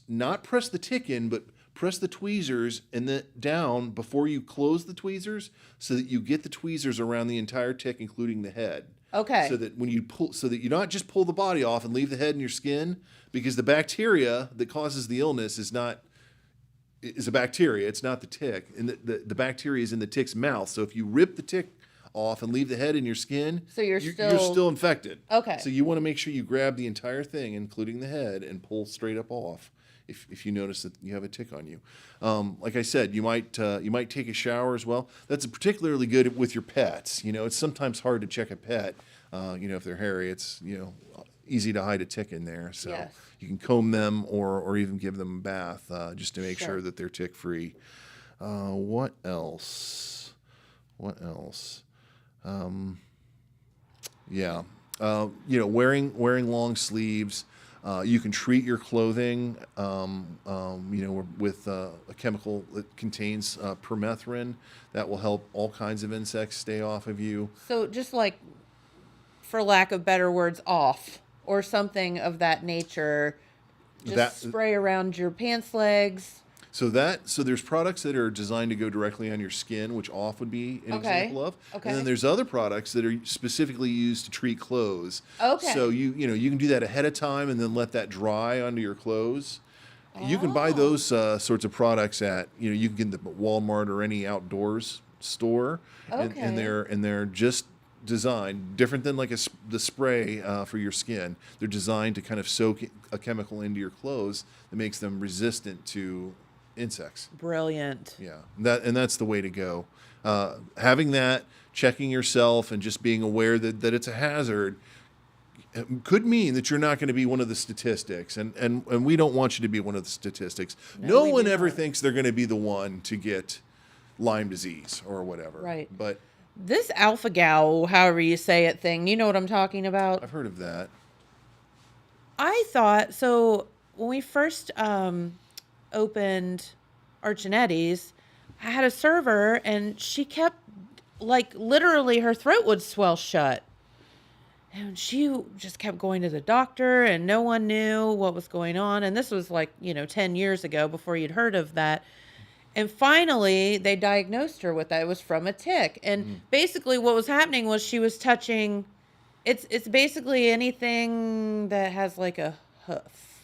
not press the tick in, but press the tweezers and then down before you close the tweezers, so that you get the tweezers around the entire tick, including the head. Okay. So that when you pull, so that you not just pull the body off and leave the head in your skin, because the bacteria that causes the illness is a bacteria. It's not the tick, and the bacteria is in the tick's mouth. So if you rip the tick off and leave the head in your skin, so you're still infected. Okay. So you want to make sure you grab the entire thing, including the head, and pull straight up off. If you notice that you have a tick on you, like I said, you might take a shower as well. That's particularly good with your pets. It's sometimes hard to check a pet. If they're hairy, it's easy to hide a tick in there. So yes. You can comb them or even give them a bath just to make sure that they're tick free. What else? Wearing long sleeves. You can treat your clothing, with a chemical that contains permethrin that will help all kinds of insects stay off of you. So just like, for lack of better words, off or something of that nature, spray around your pants legs. So there's products that are designed to go directly on your skin, which off would be an example of. Okay. And then there's other products that are specifically used to treat clothes. Okay. So you can do that ahead of time and then let that dry onto your clothes. Oh. You can buy those sorts of products at you can get them at Walmart or any outdoors store. Okay. And they're just designed different than like the spray for your skin. They're designed to kind of soak a chemical into your clothes that makes them resistant to insects. Brilliant. Yeah, that's the way to go. Having that, checking yourself, and just being aware that it's a hazard could mean that you're not going to be one of the statistics, and we don't want you to be one of the statistics. No one ever thinks they're going to be the one to get Lyme disease or whatever. Right. But this alpha-gal, however you say it thing, you know what I'm talking about? I've heard of that. I thought, so when we first opened Archinetti's, I had a server, and she kept, like, literally her throat would swell shut. And she just kept going to the doctor, and no one knew what was going on. And this was like, 10 years ago, before you'd heard of that. And finally, they diagnosed her with that. It was from a tick. And basically what was happening was she was touching, it's basically anything that has like a hoof,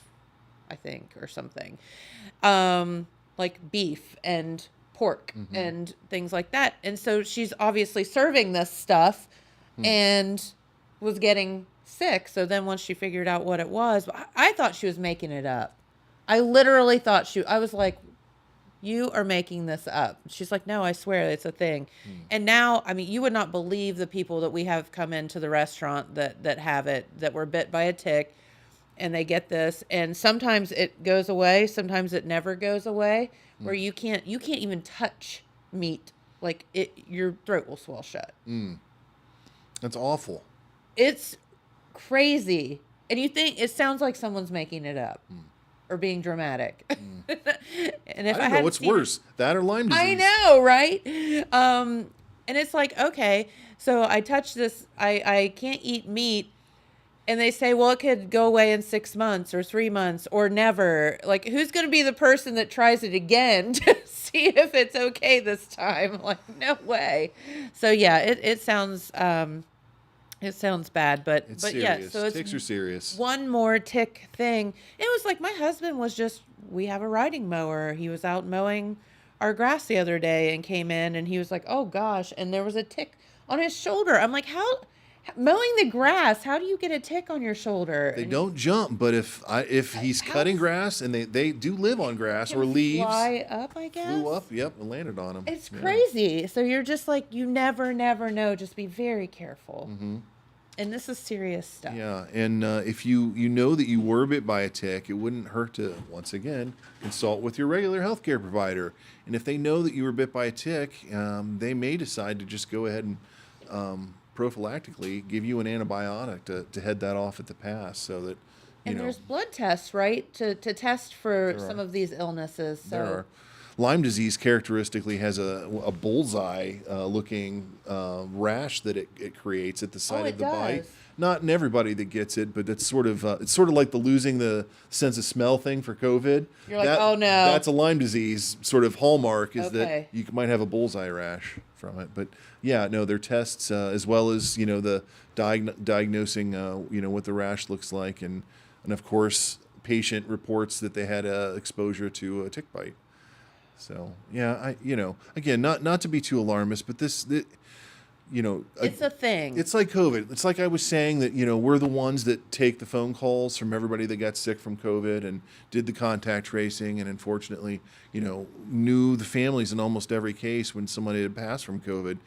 I think, or something. Like beef and pork and things like that. And so she's obviously serving this stuff and was getting sick. So then once she figured out what it was, I thought she was making it up. I literally thought I was like, you are making this up. She's like, no, I swear it's a thing. And now, I mean, you would not believe the people that we have come into the restaurant that have it, that were bit by a tick, and they get this. And sometimes it goes away. Sometimes it never goes away, where you can't even touch meat. Like your throat will swell shut. That's awful. It's crazy. And you think it sounds like someone's making it up. Or being dramatic. And if I don't know what's worse, that or Lyme disease. I know, right? And it's like, okay, so I touch this, I can't eat meat, and they say, well, it could go away in 6 months or 3 months or never. Like, who's going to be the person that tries it again to see if it's okay this time. Like, no way. So yeah, it sounds bad, but It's but serious. yeah, so it's Ticks are serious. one more tick thing. It was like my husband was just, we have a riding mower. He was out mowing our grass the other day and came in and he was like, oh gosh, and there was a tick on his shoulder. I'm like, how mowing the grass, how do you get a tick on your shoulder? They And don't jump, but if he's How cutting is- grass and they do live on grass or can leaves, fly up, I guess. flew up, yep, and landed on him. It's Yeah. crazy. So you're just like, you never know. Just be very careful. Mm-hmm. And this is serious stuff. Yeah, and if you know that you were bit by a tick, it wouldn't hurt to, once again, consult with your regular healthcare provider. And if they know that you were bit by a tick, they may decide to just go ahead and prophylactically give you an antibiotic to head that off at the pass, so that And there's blood tests, right, to test for There some are. of these illnesses. So there are. Lyme disease characteristically has a bullseye looking rash that it creates at the site it of the bite. does. Not in everybody that gets it, but it's sort of like the losing the sense of smell thing for COVID. You're like, oh, no. That's a Lyme disease sort of hallmark, is Okay. that you might have a bullseye rash from it. But yeah, no, their tests as well as the diagnosing what the rash looks like, and of course patient reports that they had exposure to a tick bite. So yeah, again, not to be too alarmist, but it's a thing. It's like COVID. It's like I was saying that we're the ones that take the phone calls from everybody that got sick from COVID and did the contact tracing, and unfortunately, knew the families in almost every case when somebody had passed from COVID.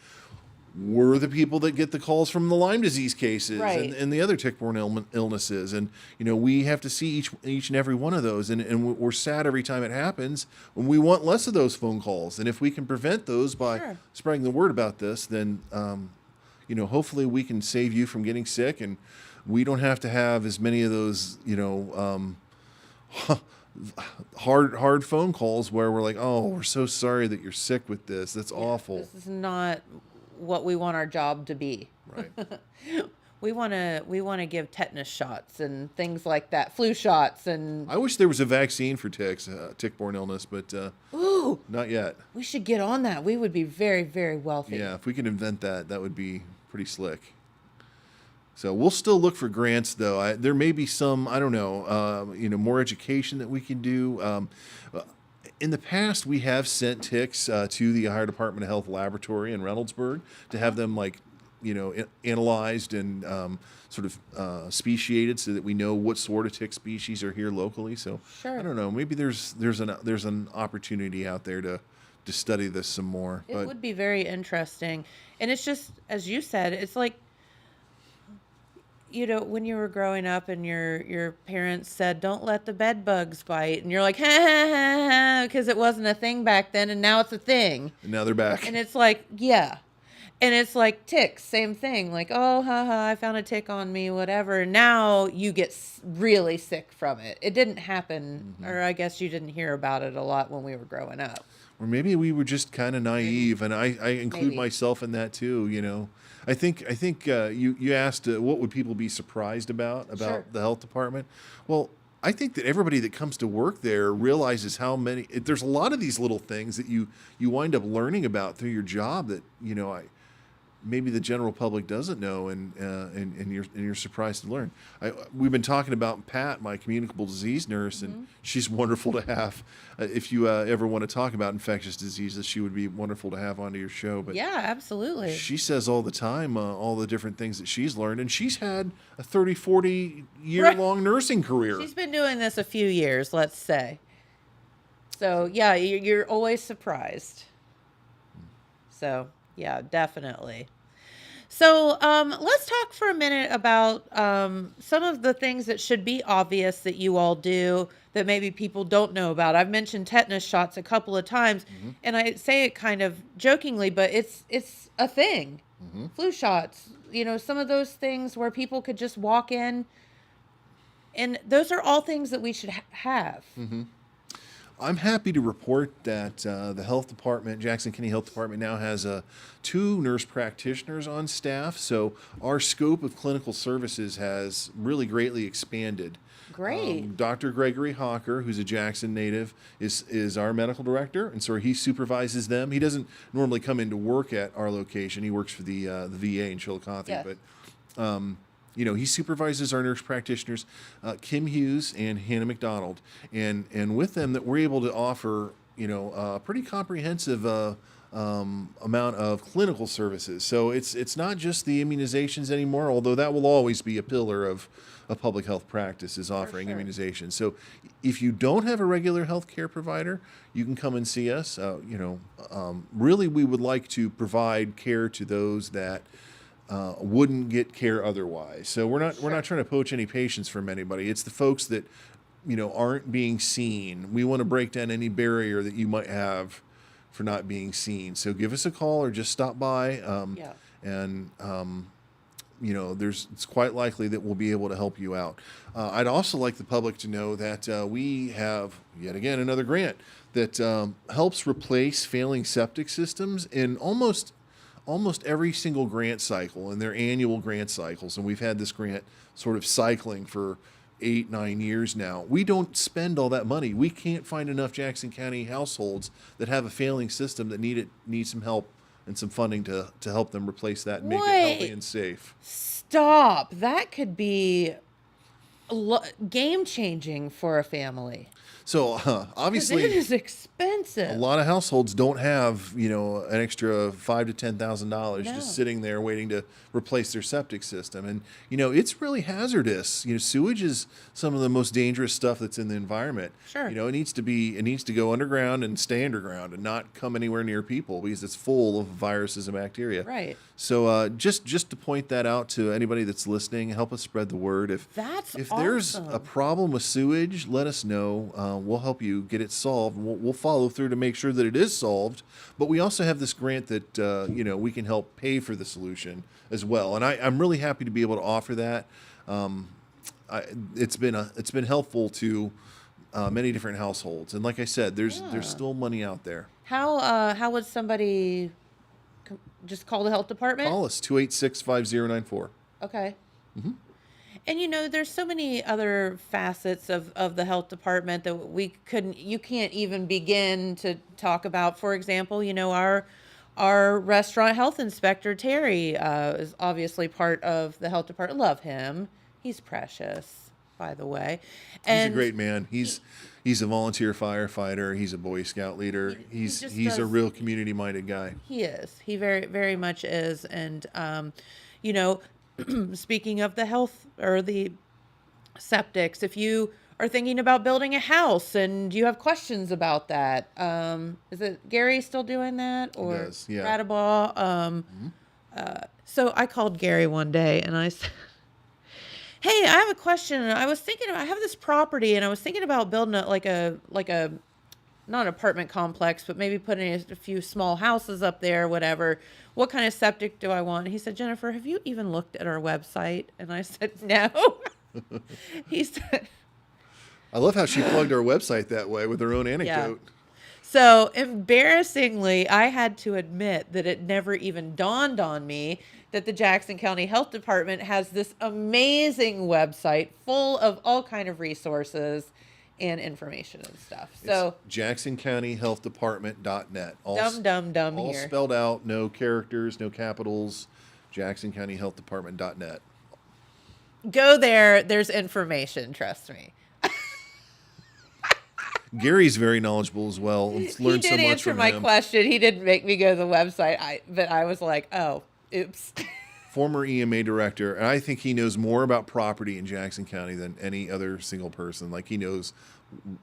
We're the people that get the calls from the Lyme disease cases, Right. and the other tick-borne illnesses. And, we have to see each and every one of those. And we're sad every time it happens. And we want less of those phone calls. And if we can prevent those by Sure. spreading the word about this, then, hopefully we can save you from getting sick. And we don't have to have as many of those, hard phone calls where we're like, oh, we're so sorry that you're sick with this. That's awful. This is not what we want our job to be. Right. We want to give tetanus shots and things like that, flu shots, and I wish there was a vaccine for ticks, tick-borne illness, but ooh, not yet. we should get on that. We would be very, very wealthy. Yeah, if we could invent that, that would be pretty slick. So we'll still look for grants, though. There may be some, I don't know, more education that we can do. In the past, we have sent ticks to the Ohio Department of Health laboratory in Reynoldsburg to have them analyzed and sort of speciated, so that we know what sort of tick species are here locally. So Sure. I don't know. Maybe there's an opportunity out there to study this some more. It would be very interesting. And it's just, as you said, it's like, when you were growing up and your parents said, don't let the bed bugs bite. And you're like, ha, ha, ha, ha, because it wasn't a thing back then. And now it's a thing. And now they're back. And it's like, yeah. And it's like ticks, same thing. Like, oh, haha, I found a tick on me, whatever. Now you get really sick from it. It didn't happen, or I guess you didn't hear about it a lot when we were growing up. Or maybe we were just kind of naive, and I include Maybe. myself in that too. I think you asked what would people be surprised about Sure. the health department. Well, I think that everybody that comes to work there realizes how many. There's a lot of these little things that you wind up learning about through your job that maybe the general public doesn't know, and you're surprised to learn. We've been talking about Pat, my communicable disease nurse, and she's wonderful to have. If you ever want to talk about infectious diseases, she would be wonderful to have onto your show. But Yeah, absolutely. she says all the time all the different things that she's learned, and she's had a 30, 40 year long nursing career. She's been doing this a few years, let's say. So, yeah, you're always surprised. So, yeah, definitely. So let's talk for a minute about some of the things that should be obvious that you all do that maybe people don't know about. I've mentioned tetanus shots a couple of times, and I say it kind of jokingly, but it's a thing. Flu shots, some of those things where people could just walk in, and those are all things that we should have. I'm happy to report that the health department, Jackson County Health Department, now has 2 nurse practitioners on staff. So our scope of clinical services has really greatly expanded. Great. Dr. Gregory Hawker, who's a Jackson native, is our medical director, and so he supervises them. He doesn't normally come into work at our location. He works for the VA in Chillicothe, Yes. but he supervises our nurse practitioners, Kim Hughes and Hannah McDonald, and with them that we're able to offer a pretty comprehensive amount of clinical services. So it's not just the immunizations anymore, although that will always be a pillar of public health practice is offering sure. immunizations. So if you don't have a regular health care provider, you can come and see us. Really, we would like to provide care to those that wouldn't get care otherwise. So we're not trying to poach any patients from anybody. It's the folks that aren't being seen. We want to break down any barrier that you might have for not being seen. So give us a call or just stop by. It's quite likely that we'll be able to help you out. I'd also like the public to know that we have yet again another grant that helps replace failing septic systems in almost every single grant cycle, and their annual grant cycles. And we've had this grant sort of cycling for 8-9 years now. We don't spend all that money. We can't find enough Jackson County households that have a failing system that need some help and some funding to help them replace that and make it healthy and safe. Stop. That could be game changing for a family. So obviously, it is expensive. A lot of households don't have an extra $5,000 to $10,000 just sitting there waiting to replace their septic system, and it's really hazardous. Sewage is some of the most dangerous stuff that's in the environment. Sure. It needs to go underground and stay underground and not come anywhere near people because it's full of viruses and bacteria. Right. So just to point that out to anybody that's listening, help us spread the word. If there's a problem with sewage, let us know. We'll help you get it solved. We'll follow through to make sure that it is solved. But we also have this grant that we can help pay for the solution as well. And I'm really happy to be able to offer that. It's been helpful to many different households. And like I said, there's still money out there. How would somebody just call the health department? Call us 286-5094. Okay. Mm-hmm. And there's so many other facets of the health department that you can't even begin to talk about. For example, our restaurant health inspector, Terry, is obviously part of the health department. Love him. He's precious, by the way. He's a great man. He's a volunteer firefighter. He's a Boy Scout leader. He's a real community-minded guy. He is. He very, very much is. And, speaking of the health or the septics, if you are thinking about building a house and you have questions about that, is it Gary still doing that, or he does, yeah. Radabaugh? So I called Gary one day and I said, "Hey, I have a question. I have this property and I was thinking about building a not an apartment complex, but maybe putting a few small houses up there, whatever. What kind of septic do I want?" He said, "Jennifer, have you even looked at our website?" And I said, "No." He said, I love how she plugged our website that way with her own anecdote. Yeah. So embarrassingly, I had to admit that it never even dawned on me that the Jackson County Health Department has this amazing website full of all kind of resources and information and stuff. So it's JacksonCountyHealthDepartment.net. Dumb all here. Spelled out, no characters, no capitals. JacksonCountyHealthDepartment.net. Go there. There's information. Trust me. Gary's very knowledgeable as well. Learned He did so much answer from my him. question. He didn't make me go to the website, but I was like, oh, oops. Former EMA director, and I think he knows more about property in Jackson County than any other single person. Like, he knows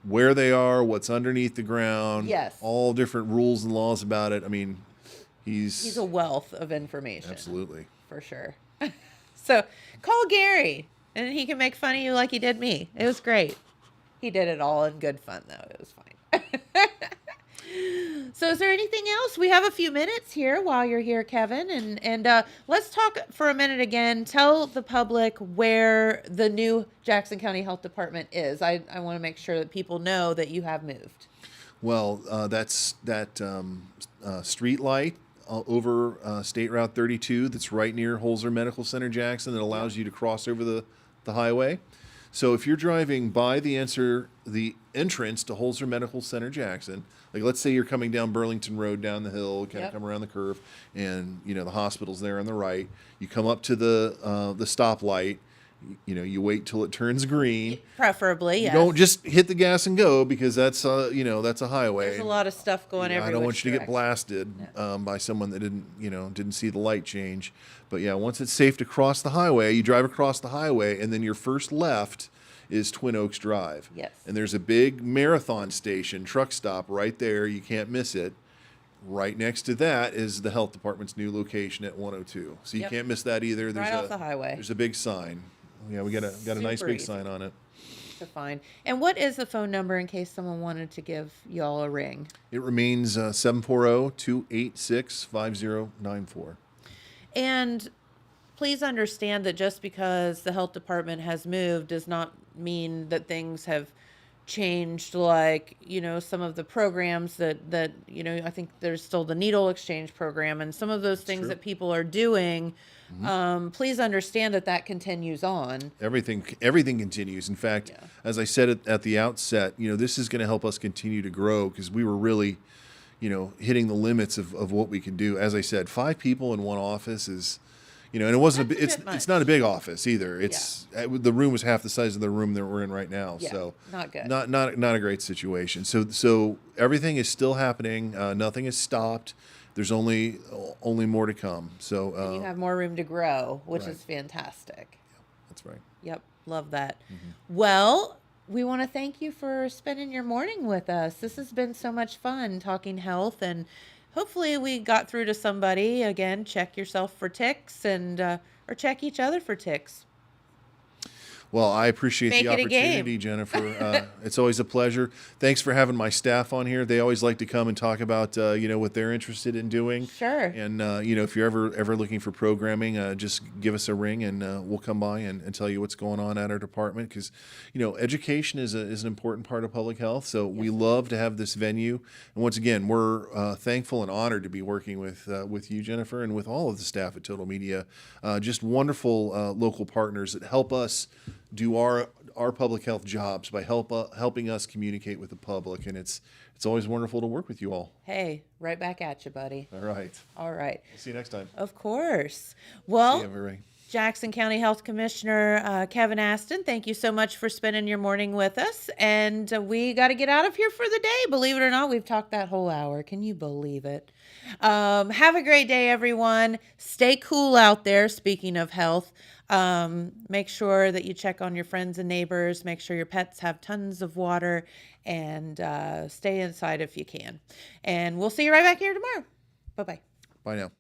where they are, what's underneath the ground, Yes. all different rules and laws about it. I mean, he's a wealth of information. Absolutely. For sure. So call Gary, and he can make fun of you like he did me. It was great. He did it all in good fun, though. It was fine. So is there anything else? We have a few minutes here while you're here, Kevin. And let's talk for a minute again. Tell the public where the new Jackson County Health Department is. I want to make sure that people know that you have moved. Well, that's that street light over State Route 32 that's right near Holzer Medical Center, Jackson, that allows you to cross over the highway. So if you're driving by the entrance to Holzer Medical Center, Jackson, like let's say you're coming down Burlington Road down the hill, kind of come around the curve, and the hospital's there on the right. You come up to the stoplight. You wait till it turns green. Preferably, yes. You don't just hit the gas and go, because that's that's a highway. There's a lot of stuff going everywhere. I don't want you to get blasted by someone that didn't see the light change. But yeah, once it's safe to cross the highway, you drive across the highway, and then your first left is Twin Oaks Drive. Yes. And there's a big marathon station, truck stop right there. You can't miss it. Right next to that is the health department's new location at 102. So you can't miss that either. Right off the highway. There's a big sign. Yeah, we got a nice big sign on it. To find. And what is the phone number in case someone wanted to give y'all a ring? It remains 740-286-5094. And please understand that just because the health department has moved does not mean that things have changed, like some of the programs that I think there's still the needle exchange program and some of those things that people are doing. Please understand that continues on. Everything continues. In fact, as I said at the outset, this is going to help us continue to grow, because we were really hitting the limits of what we can do. As I said, 5 people in one office is and it wasn't it's not a big office either. It's the room was half the size of the room that we're in right now. So not good. Not a great situation. So everything is still happening. Nothing is stopped. There's only more to come. So and you have more room to grow, which is fantastic. Yeah, that's right. Yep, love that. Well, we want to thank you for spending your morning with us. This has been so much fun talking health, and hopefully we got through to somebody. Again, check yourself for ticks, and or check each other for ticks. Well, I appreciate the opportunity, Jennifer. It's always a pleasure. Thanks for having my staff on here. They always like to come and talk about, what they're interested in doing. Sure. And, if you're ever looking for programming, just give us a ring, and we'll come by and tell you what's going on at our department. Because, education is an important part of public health. So we love to have this venue. And once again, we're thankful and honored to be working with you, Jennifer, and with all of the staff at Total Media. Just wonderful local partners that help us do our public health jobs by helping us communicate with the public, and it's always wonderful to work with you all. Hey, right back at you, buddy. All right. We'll see you next time. Of course. Well, see you, everybody. Jackson County Health Commissioner Kevin Aston, thank you so much for spending your morning with us, and we got to get out of here for the day. Believe it or not, we've talked that whole hour. Can you believe it? Have a great day, everyone. Stay cool out there. Speaking of health, make sure that you check on your friends and neighbors. Make sure your pets have tons of water, and stay inside if you can. And we'll see you right back here tomorrow. Bye-bye. Bye now.